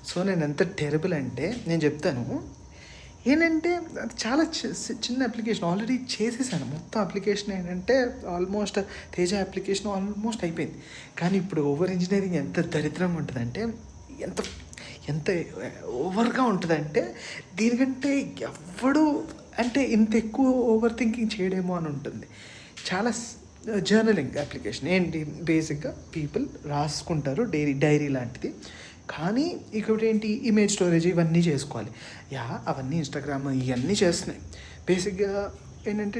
So నేను ఎంత terrible అంటే నేను చెప్తాను. ఏంటంటే అది చాలా చిన్న అప్లికేషన్ ఆల్రెడీ చేసేసాను. మొత్తం అప్లికేషన్ ఏంటంటే ఆల్మోస్ట్ తేజ అప్లికేషన్ ఆల్మోస్ట్ అయిపోయింది. కానీ ఇప్పుడు ఓవర్ ఇంజనీరింగ్ ఎంత దరిద్రంగా ఉంటుందంటే, ఎంత ఎంత ఓవర్గా ఉంటుందంటే, దీనికంటే ఎవ్వడు అంటే ఇంత ఎక్కువ ఓవర్ థింకింగ్ చేయడేమో అని ఉంటుంది. చాలా జర్నలింగ్ అప్లికేషన్ ఏంటి, బేసిక్గా పీపుల్ రాసుకుంటారు డైరీ లాంటిది. కానీ ఇక్కడ ఏంటి, ఇమేజ్ స్టోరేజ్ ఇవన్నీ చేసుకోవాలి. అవన్నీ ఇన్స్టాగ్రామ్ ఇవన్నీ చేస్తున్నాయి. బేసిక్గా ఏంటంటే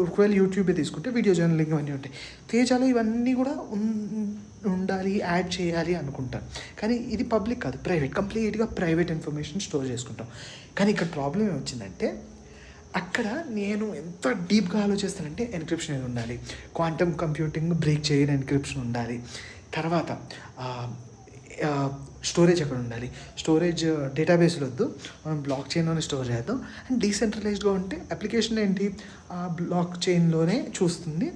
ఒకవేళ యూట్యూబే తీసుకుంటే వీడియో జర్నలింగ్ ఇవన్నీ ఉంటాయి. తేజాలో ఇవన్నీ కూడా ఉండాలి, యాడ్ చేయాలి అనుకుంటాను. కానీ ఇది పబ్లిక్ కాదు, ప్రైవేట్, కంప్లీట్గా ప్రైవేట్ ఇన్ఫర్మేషన్ స్టోర్ చేసుకుంటాం. కానీ ఇక్కడ ప్రాబ్లం ఏమొచ్చిందంటే, అక్కడ నేను ఎంత డీప్గా ఆలోచిస్తానంటే ఎన్క్రిప్షన్ ఏది ఉండాలి, క్వాంటమ్ కంప్యూటింగ్ బ్రేక్ చేయని ఎన్క్రిప్షన్ ఉండాలి, తర్వాత స్టోరేజ్ ఎక్కడ ఉండాలి, స్టోరేజ్ డేటాబేస్లో వద్దు, మనం బ్లాక్ చైన్లోనే స్టోర్ చేద్దాం. అండ్ డీసెంట్రలైజ్డ్గా ఉంటే అప్లికేషన్ ఏంటి బ్లాక్ చైన్లోనే చూస్తుంది.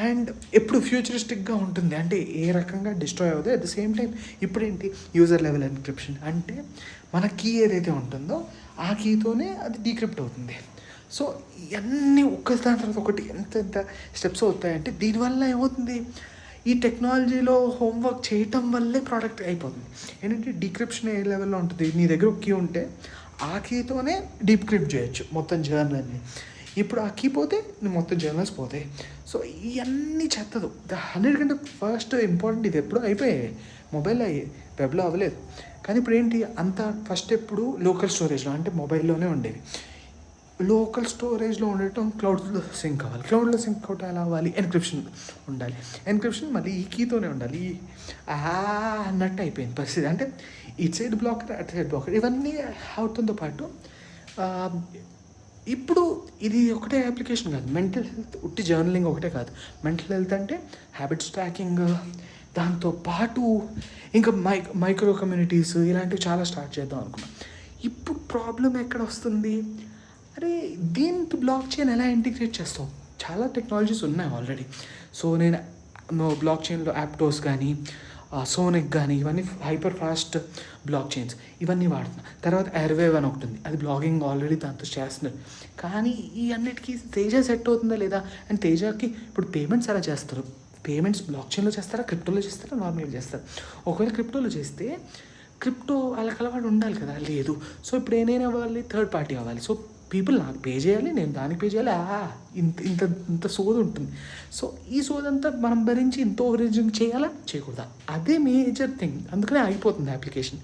అండ్ ఎప్పుడు ఫ్యూచరిస్టిక్గా ఉంటుంది, అంటే ఏ రకంగా డిస్ట్రాయ్ అవుతుంది. అట్ ద సేమ్ టైం ఇప్పుడేంటి యూజర్ లెవెల్ ఎన్క్రిప్షన్, అంటే మన కీ ఏదైతే ఉంటుందో ఆ కీతోనే అది డీక్రిప్ట్ అవుతుంది. సో ఇవన్నీ దాని తర్వాత ఒకటి ఎంత స్టెప్స్ అవుతాయంటే, దీనివల్ల ఏమవుతుంది, ఈ టెక్నాలజీలో హోంవర్క్ చేయటం వల్లే ప్రోడక్ట్ అయిపోతుంది. ఏంటంటే డీక్రిప్షన్ ఏ లెవెల్లో ఉంటుంది, నీ దగ్గర ఒక కీ ఉంటే ఆ కీతోనే డీక్రిప్ట్ చేయొచ్చు మొత్తం జర్నల్ని. ఇప్పుడు ఆ కీ పోతే నువ్వు మొత్తం జర్నల్స్ పోతాయి. సో ఇవన్నీ చెత్తదు. అన్నిటికంటే ఫస్ట్ ఇంపార్టెంట్ ఇది ఎప్పుడూ అయిపోయాయి, మొబైల్లో అయ్యాయి, వెబ్లో అవ్వలేదు. కానీ ఇప్పుడు ఏంటి, అంత ఫస్ట్ ఎప్పుడు లోకల్ స్టోరేజ్లో అంటే మొబైల్లోనే ఉండేవి. లోకల్ స్టోరేజ్లో ఉండటం క్లౌడ్లో సింక్ అవ్వాలి. క్లౌడ్లో సింక్ అవుట్ ఎలా అవ్వాలి, ఎన్క్రిప్షన్ ఉండాలి. ఎన్క్రిప్షన్ మళ్ళీ ఈ కీతోనే ఉండాలి. అన్నట్టు అయిపోయింది పరిస్థితి. అంటే ఇటు సైడ్ బ్లాకర్, అటు సైడ్ బ్లాకర్, ఇవన్నీ అవుతుందో పాటు ఇప్పుడు ఇది ఒకటే అప్లికేషన్ కాదు, మెంటల్ హెల్త్ ఉట్టి జర్నలింగ్ ఒకటే కాదు. మెంటల్ హెల్త్ అంటే హ్యాబిట్స్ ట్రాకింగ్, దాంతోపాటు ఇంకా మైక్రో కమ్యూనిటీస్ ఇలాంటివి చాలా స్టార్ట్ చేద్దాం అనుకున్నాం. ఇప్పుడు ప్రాబ్లం ఎక్కడ వస్తుంది, అరే దీంతో బ్లాక్ చైన్ ఎలా ఇంటిగ్రేట్ చేస్తావు? చాలా టెక్నాలజీస్ ఉన్నాయి ఆల్రెడీ. సో నేను బ్లాక్ చైన్లో యాప్టోస్ కానీ సోనిక్ కానీ ఇవన్నీ హైపర్ ఫాస్ట్ బ్లాక్ చైన్స్ ఇవన్నీ వాడుతున్నాను. తర్వాత ఎయిర్వేవ్ అని ఒకటి ఉంది, అది బ్లాగింగ్ ఆల్రెడీ దాంతో చేస్తున్నారు. కానీ ఈ అన్నిటికీ తేజ సెట్ అవుతుందా లేదా? అండ్ తేజకి ఇప్పుడు పేమెంట్స్ ఎలా చేస్తారు? పేమెంట్స్ బ్లాక్ చైన్లో చేస్తారా, క్రిప్టోలో చేస్తారా, నార్మల్గా చేస్తారు? ఒకవేళ క్రిప్టోలో చేస్తే క్రిప్టో వాళ్ళకి అలవాటు ఉండాలి కదా, లేదు. సో ఇప్పుడు ఏదైనా అవ్వాలి, థర్డ్ పార్టీ అవ్వాలి. సో పీపుల్ నాకు పే చేయాలి, నేను దానికి పే చేయాలి. ఇంత సోది ఉంటుంది. సో ఈ సోదంతా మనం భరించి ఇంత ఓవరేజింగ్ చేయాలా చేయకూడదా, అదే మేజర్ థింగ్. అందుకనే అయిపోతుంది అప్లికేషన్.